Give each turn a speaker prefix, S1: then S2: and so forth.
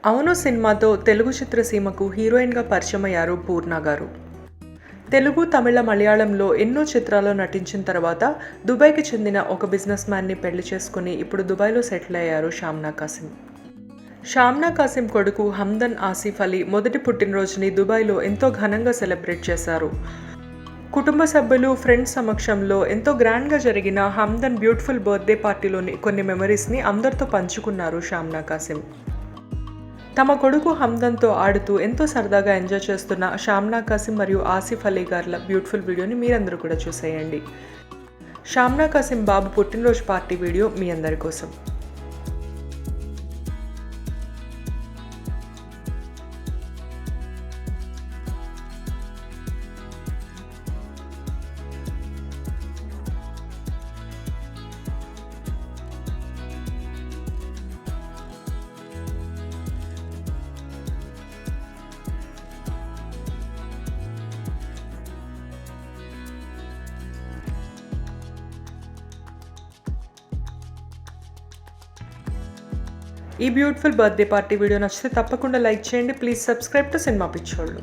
S1: అవును సినిమాతో తెలుగు చిత్రసీమకు హీరోయిన్‌గా పరిచయమయ్యారు పూర్ణ గారు. తెలుగు, తమిళ, మలయాళంలో ఎన్నో చిత్రాల్లో నటించిన తర్వాత దుబాయ్‌కి చెందిన ఒక బిజినెస్ మ్యాన్‌ని పెళ్లి చేసుకుని ఇప్పుడు దుబాయ్‌లో సెటిల్ అయ్యారు షామ్నా కాసిం. షామ్నా కాసిం కొడుకు హమ్దన్ ఆసిఫ్ అలీ మొదటి పుట్టినరోజుని దుబాయ్‌లో ఎంతో ఘనంగా సెలబ్రేట్ చేశారు. కుటుంబ సభ్యులు, ఫ్రెండ్స్ సమక్షంలో ఎంతో గ్రాండ్‌గా జరిగిన హమ్దన్ బ్యూటిఫుల్ బర్త్‌డే పార్టీలోని కొన్ని మెమరీస్‌ని అందరితో పంచుకున్నారు షామ్నా కాసిం. తమ కొడుకు హమ్దన్‌తో ఆడుతూ ఎంతో సరదాగా ఎంజాయ్ చేస్తున్న షామ్నా కాసిం మరియు ఆసిఫ్ అలీ గార్ల బ్యూటిఫుల్ వీడియోని మీరందరూ కూడా చూసేయండి. షామ్నా కాసిం బాబు పుట్టినరోజు పార్టీ వీడియో మీ అందరి కోసం. ఈ బ్యూటిఫుల్ బర్త్‌డే పార్టీ వీడియో నచ్చితే తప్పకుండా లైక్ చేయండి. ప్లీజ్ సబ్స్క్రైబ్ టు సినిమా పిచ్చోళ్ళు.